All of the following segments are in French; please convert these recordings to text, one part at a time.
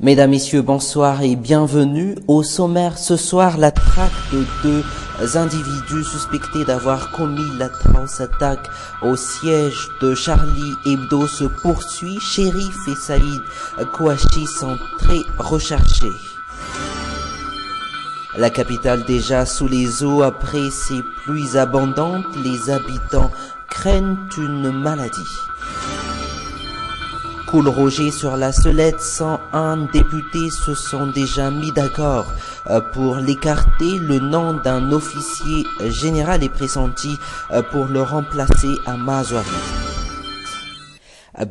Mesdames, Messieurs, bonsoir et bienvenue. Au sommaire ce soir, la traque de deux individus suspectés d'avoir commis l'atroce attaque au siège de Charlie Hebdo se poursuit. Chérif et Saïd Kouachi sont très recherchés. La capitale déjà sous les eaux après ces pluies abondantes, les habitants craignent une maladie. Coul Roger sur la Solette, 101 députés se sont déjà mis d'accord pour l'écarter. Le nom d'un officier général est pressenti pour le remplacer à Mazouari.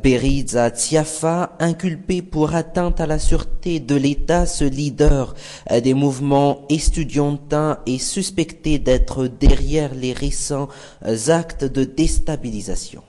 Beriza Tiafa, inculpé pour atteinte à la sûreté de l'État, ce leader des mouvements estudiantins est suspecté d'être derrière les récents actes de déstabilisation.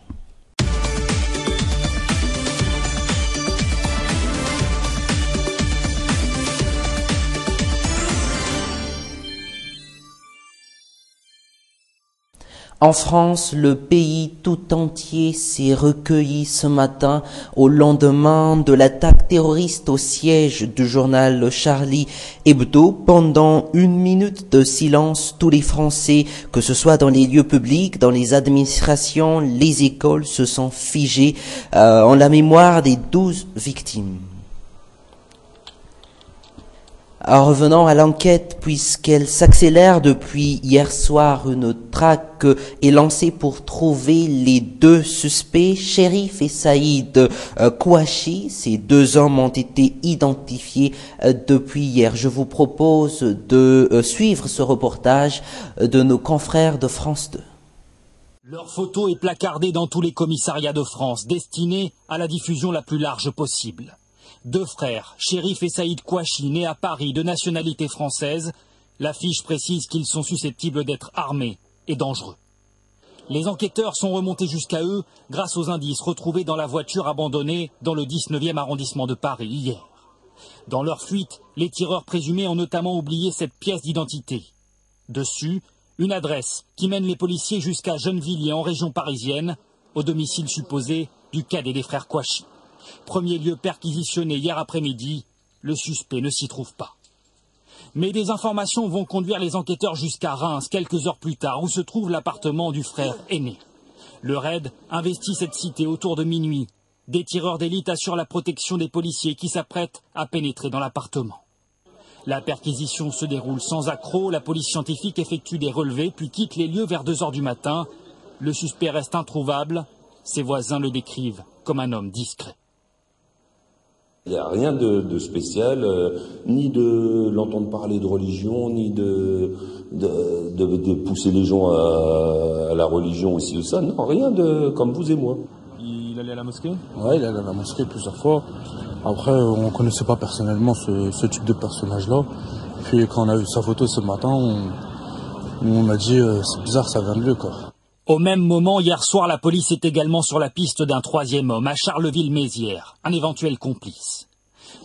En France, le pays tout entier s'est recueilli ce matin au lendemain de l'attaque terroriste au siège du journal Charlie Hebdo. Pendant une minute de silence, tous les Français, que ce soit dans les lieux publics, dans les administrations, les écoles, se sont figés en la mémoire des 12 victimes. Revenons à l'enquête, puisqu'elle s'accélère depuis hier soir, une traque est lancée pour trouver les deux suspects, Chérif et Saïd Kouachi. Ces deux hommes ont été identifiés depuis hier. Je vous propose de suivre ce reportage de nos confrères de France 2. Leur photo est placardée dans tous les commissariats de France, destinée à la diffusion la plus large possible. Deux frères, Chérif et Saïd Kouachi, nés à Paris de nationalité française, l'affiche précise qu'ils sont susceptibles d'être armés et dangereux. Les enquêteurs sont remontés jusqu'à eux grâce aux indices retrouvés dans la voiture abandonnée dans le 19e arrondissement de Paris hier. Dans leur fuite, les tireurs présumés ont notamment oublié cette pièce d'identité. Dessus, une adresse qui mène les policiers jusqu'à Gennevilliers en région parisienne, au domicile supposé du cadet des frères Kouachi. Premier lieu perquisitionné hier après-midi, le suspect ne s'y trouve pas. Mais des informations vont conduire les enquêteurs jusqu'à Reims, quelques heures plus tard, où se trouve l'appartement du frère aîné. Le raid investit cette cité autour de minuit. Des tireurs d'élite assurent la protection des policiers qui s'apprêtent à pénétrer dans l'appartement. La perquisition se déroule sans accroc, la police scientifique effectue des relevés, puis quitte les lieux vers 2 heures du matin. Le suspect reste introuvable, ses voisins le décrivent comme un homme discret. Il n'y a rien de spécial, ni de l'entendre parler de religion, ni de pousser les gens à la religion aussi ou ça. Non, rien de comme vous et moi. Il allait à la mosquée ? Ouais, il allait à la mosquée plusieurs fois. Après, on ne connaissait pas personnellement ce type de personnage-là. Puis quand on a vu sa photo ce matin, on a dit c'est bizarre, ça vient de lui, quoi. Au même moment, hier soir, la police est également sur la piste d'un troisième homme à Charleville-Mézières, un éventuel complice.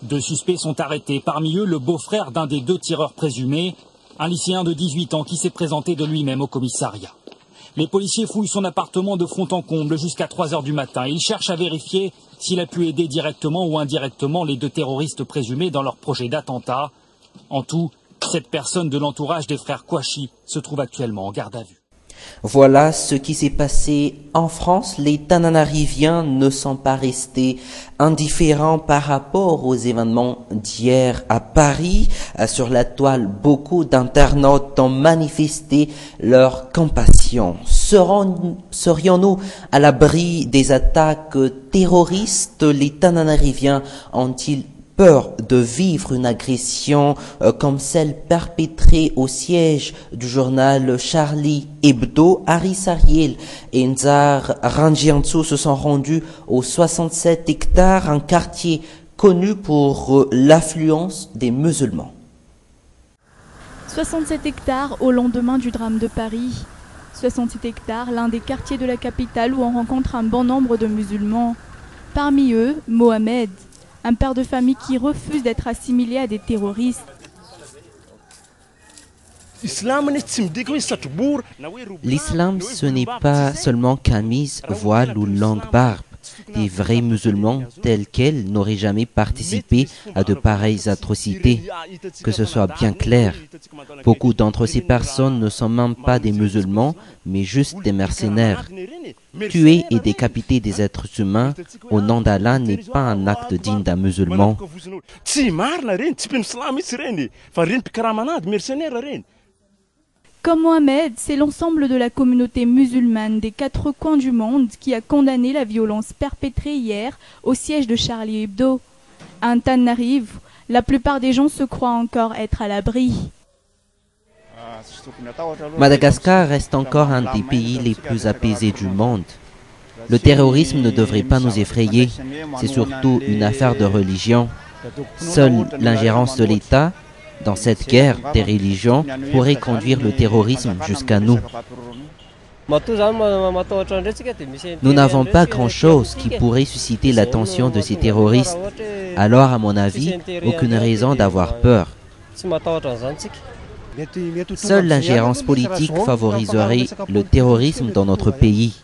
2 suspects sont arrêtés, parmi eux le beau-frère d'un des 2 tireurs présumés, un lycéen de 18 ans qui s'est présenté de lui-même au commissariat. Les policiers fouillent son appartement de fond en comble jusqu'à 3 heures du matin. Ils cherchent à vérifier s'il a pu aider directement ou indirectement les 2 terroristes présumés dans leur projet d'attentat. En tout, 7 personnes de l'entourage des frères Kouachi se trouvent actuellement en garde à vue. Voilà ce qui s'est passé en France. Les Tananariviens ne sont pas restés indifférents par rapport aux événements d'hier à Paris. Sur la toile, beaucoup d'internautes ont manifesté leur compassion. Serions-nous à l'abri des attaques terroristes? Les Tananariviens ont-ils peur de vivre une agression comme celle perpétrée au siège du journal Charlie Hebdo? Aris Ariel et Nzar Ranjiantsou se sont rendus aux 67 hectares, un quartier connu pour l'affluence des musulmans. 67 hectares au lendemain du drame de Paris. 67 hectares, l'un des quartiers de la capitale où on rencontre un bon nombre de musulmans. Parmi eux, Mohamed, un père de famille qui refuse d'être assimilé à des terroristes. L'islam, ce n'est pas seulement camise, voile ou longue barbe. Des vrais musulmans tels quels n'auraient jamais participé à de pareilles atrocités. Que ce soit bien clair. Beaucoup d'entre ces personnes ne sont même pas des musulmans, mais juste des mercenaires. Tuer et décapiter des êtres humains au nom d'Allah n'est pas un acte digne d'un musulman. Comme Mohamed, c'est l'ensemble de la communauté musulmane des 4 coins du monde qui a condamné la violence perpétrée hier au siège de Charlie Hebdo. À Antananarivo, la plupart des gens se croient encore être à l'abri. Madagascar reste encore un des pays les plus apaisés du monde. Le terrorisme ne devrait pas nous effrayer, c'est surtout une affaire de religion. Seule l'ingérence de l'État dans cette guerre des religions pourrait conduire le terrorisme jusqu'à nous. Nous n'avons pas grand-chose qui pourrait susciter l'attention de ces terroristes. Alors, à mon avis, aucune raison d'avoir peur. Seule l'ingérence politique favoriserait le terrorisme dans notre pays.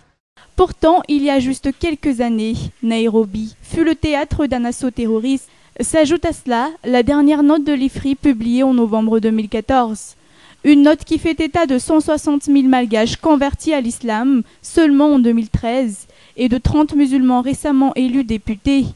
Pourtant, il y a juste quelques années, Nairobi fut le théâtre d'un assaut terroriste. S'ajoute à cela la dernière note de l'IFRI publiée en novembre 2014. Une note qui fait état de 160 000 malgaches convertis à l'islam seulement en 2013 et de 30 musulmans récemment élus députés.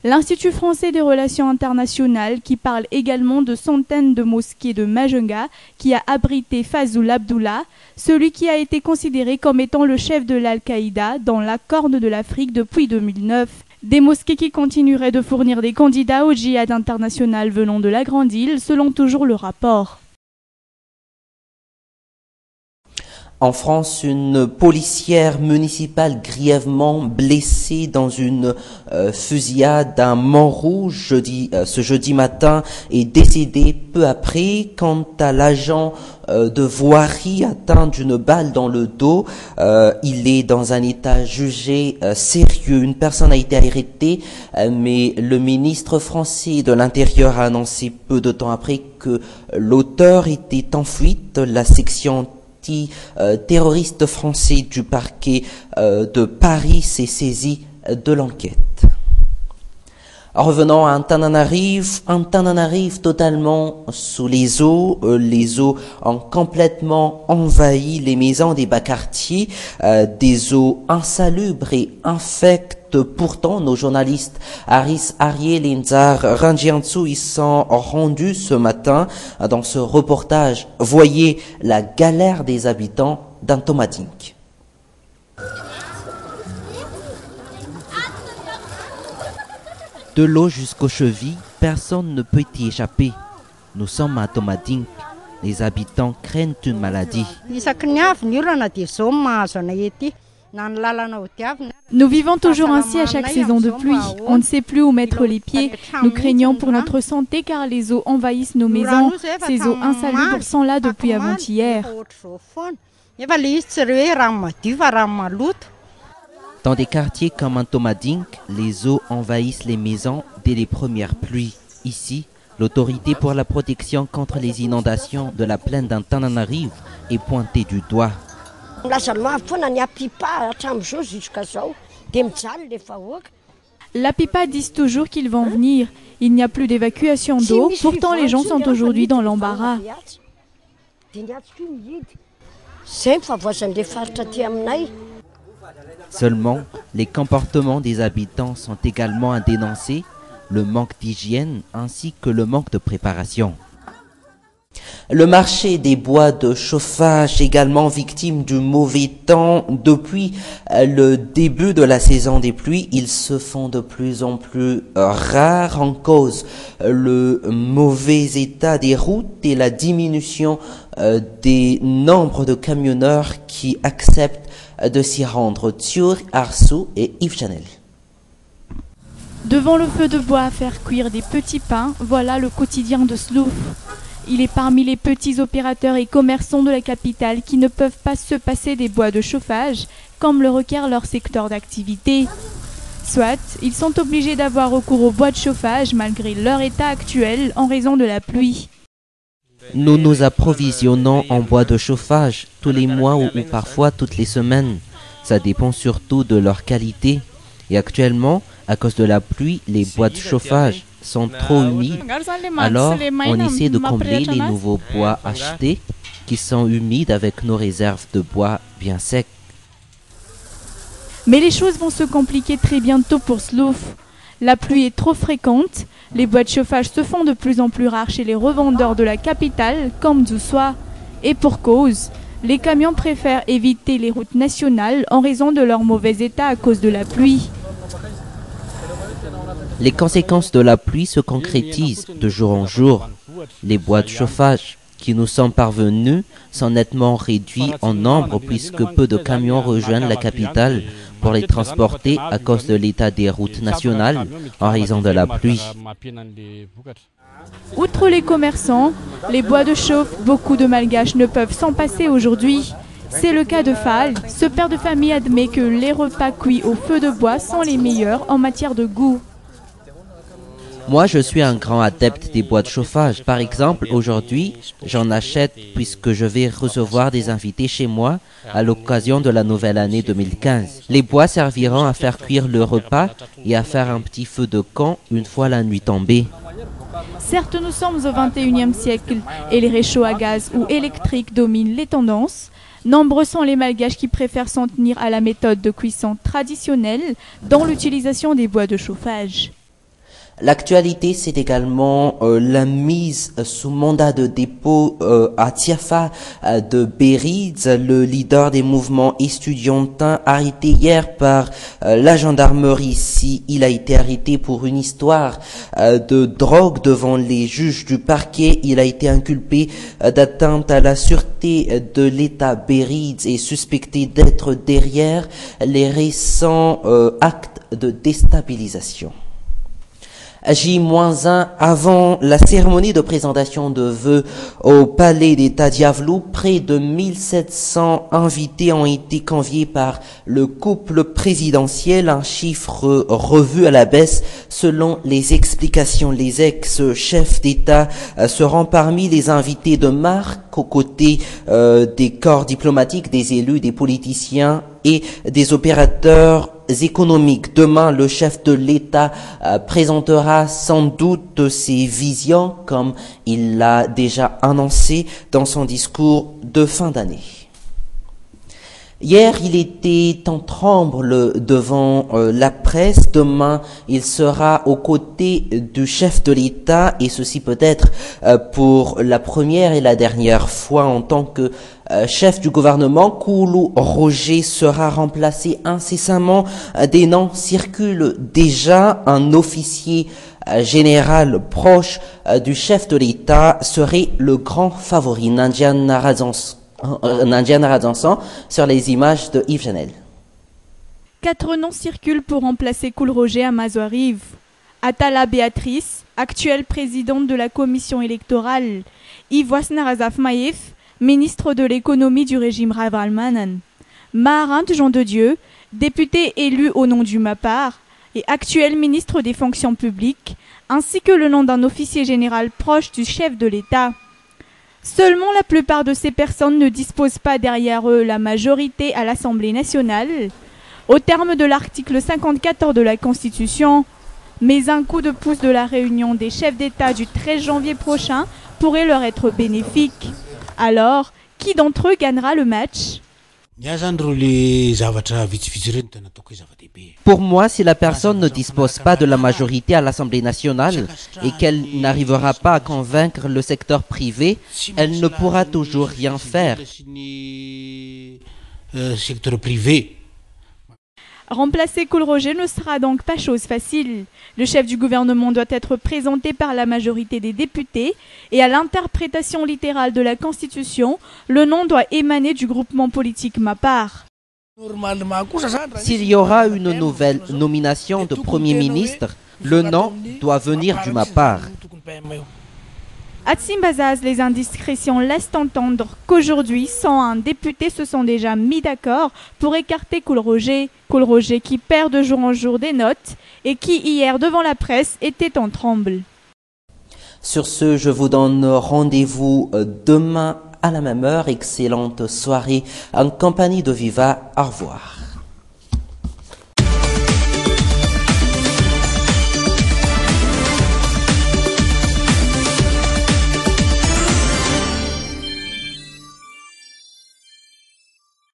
L'Institut français des relations internationales, qui parle également de centaines de mosquées de Majunga, qui a abrité Fazul Abdullah, celui qui a été considéré comme étant le chef de l'Al-Qaïda dans la Corne de l'Afrique depuis 2009. Des mosquées qui continueraient de fournir des candidats au djihad international venant de la Grande Île, selon toujours le rapport. En France, une policière municipale grièvement blessée dans une fusillade à Montrouge ce jeudi matin est décédée peu après. Quant à l'agent de voirie atteint d'une balle dans le dos, il est dans un état jugé sérieux. Une personne a été arrêtée, mais le ministre français de l'Intérieur a annoncé peu de temps après que l'auteur était en fuite. La section terroriste français du parquet de Paris s'est saisi de l'enquête. Revenons à Antananarivo totalement sous les eaux ont complètement envahi les maisons des bas quartiers, des eaux insalubres et infectes. Pourtant, nos journalistes Aris Ariel et Nzar Ranjiantsu y sont rendus ce matin. Dans ce reportage, voyez la galère des habitants d'Antomadink. De l'eau jusqu'aux chevilles, personne ne peut y échapper. Nous sommes à Antomadink. Les habitants craignent une maladie. Nous vivons toujours ainsi à chaque saison de pluie. On ne sait plus où mettre les pieds. Nous craignons pour notre santé car les eaux envahissent nos maisons. Ces eaux insalubres sont là depuis avant-hier. Dans des quartiers comme Antomadink, les eaux envahissent les maisons dès les premières pluies. Ici, l'autorité pour la protection contre les inondations de la plaine d'Antananarivo est pointée du doigt. La PIPA disent toujours qu'ils vont venir. Il n'y a plus d'évacuation d'eau, pourtant les gens sont aujourd'hui dans l'embarras. Seulement, les comportements des habitants sont également à dénoncer, le manque d'hygiène ainsi que le manque de préparation. Le marché des bois de chauffage également victime du mauvais temps. Depuis le début de la saison des pluies, ils se font de plus en plus rares, en cause le mauvais état des routes et la diminution des nombres de camionneurs qui acceptent de s'y rendre. Thiur, Arsou et Yves Chanel. Devant le feu de bois à faire cuire des petits pains, voilà le quotidien de Slouf. Il est parmi les petits opérateurs et commerçants de la capitale qui ne peuvent pas se passer des bois de chauffage, comme le requiert leur secteur d'activité. Soit, ils sont obligés d'avoir recours aux bois de chauffage malgré leur état actuel en raison de la pluie. Nous nous approvisionnons en bois de chauffage tous les mois ou parfois toutes les semaines. Ça dépend surtout de leur qualité. Et actuellement, à cause de la pluie, les bois de chauffage sont trop humides. Alors, on essaie de combler les nouveaux bois achetés qui sont humides avec nos réserves de bois bien secs. Mais les choses vont se compliquer très bientôt pour Slouf. La pluie est trop fréquente, les bois de chauffage se font de plus en plus rares chez les revendeurs de la capitale, comme Zousoua. Et pour cause, les camions préfèrent éviter les routes nationales en raison de leur mauvais état à cause de la pluie. Les conséquences de la pluie se concrétisent de jour en jour. Les bois de chauffage qui nous sont parvenus sont nettement réduits en nombre puisque peu de camions rejoignent la capitale pour les transporter à cause de l'état des routes nationales en raison de la pluie. Outre les commerçants, les bois de chauffe, beaucoup de Malgaches ne peuvent s'en passer aujourd'hui. C'est le cas de Fall. Ce père de famille admet que les repas cuits au feu de bois sont les meilleurs en matière de goût. Moi, je suis un grand adepte des bois de chauffage. Par exemple, aujourd'hui, j'en achète puisque je vais recevoir des invités chez moi à l'occasion de la nouvelle année 2015. Les bois serviront à faire cuire le repas et à faire un petit feu de camp une fois la nuit tombée. Certes, nous sommes au XXIe siècle et les réchauds à gaz ou électriques dominent les tendances. Nombreux sont les Malgaches qui préfèrent s'en tenir à la méthode de cuisson traditionnelle dans l'utilisation des bois de chauffage. L'actualité, c'est également la mise sous mandat de dépôt à Tiafa de Beriz, le leader des mouvements estudiantins, arrêté hier par la gendarmerie ici. Il a été arrêté pour une histoire de drogue devant les juges du parquet. Il a été inculpé d'atteinte à la sûreté de l'État Beriz et suspecté d'être derrière les récents actes de déstabilisation. J-1 avant la cérémonie de présentation de vœux au palais des Tadiavlou, près de 1700 invités ont été conviés par le couple présidentiel, un chiffre revu à la baisse selon les explications. Les ex-chefs d'État seront parmi les invités de marque aux côtés des corps diplomatiques, des élus, des politiciens et des opérateurs économiques. Demain, le chef de l'État présentera sans doute ses visions comme il l'a déjà annoncé dans son discours de fin d'année. Hier, il était en tremble devant la presse. Demain, il sera aux côtés du chef de l'État et ceci peut-être pour la première et la dernière fois en tant que chef du gouvernement. Koulou Roger sera remplacé incessamment. Des noms circulent déjà. Un officier général proche du chef de l'État serait le grand favori. Nandian Naradjansan sur les images de Yves Janel. 4 noms circulent pour remplacer Koul Roger à Mazoariv. Atala Béatrice, actuelle présidente de la commission électorale. Ivoas Narazaf Maïf, ministre de l'économie du régime Ravalmanan. Maharint Jean de Dieu, député élu au nom du MAPAR et actuel ministre des fonctions publiques, ainsi que le nom d'un officier général proche du chef de l'État. Seulement, la plupart de ces personnes ne disposent pas derrière eux la majorité à l'Assemblée nationale, au terme de l'article 54 de la Constitution. Mais un coup de pouce de la réunion des chefs d'État du 13 janvier prochain pourrait leur être bénéfique. Alors, qui d'entre eux gagnera le match ? Pour moi, si la personne ne dispose pas de la majorité à l'Assemblée nationale et qu'elle n'arrivera pas à convaincre le secteur privé, elle ne pourra toujours rien faire. Remplacer Koul Roger ne sera donc pas chose facile. Le chef du gouvernement doit être présenté par la majorité des députés et à l'interprétation littérale de la Constitution, le nom doit émaner du groupement politique MAPAR. S'il y aura une nouvelle nomination de Premier ministre, le nom doit venir du MAPAR. À Tsimbazaz, les indiscrétions laissent entendre qu'aujourd'hui, 101 députés se sont déjà mis d'accord pour écarter Koul Roger. Koul Roger qui perd de jour en jour des notes et qui, hier, devant la presse, était en tremble. Sur ce, je vous donne rendez-vous demain à la même heure. Excellente soirée en compagnie de Viva. Au revoir.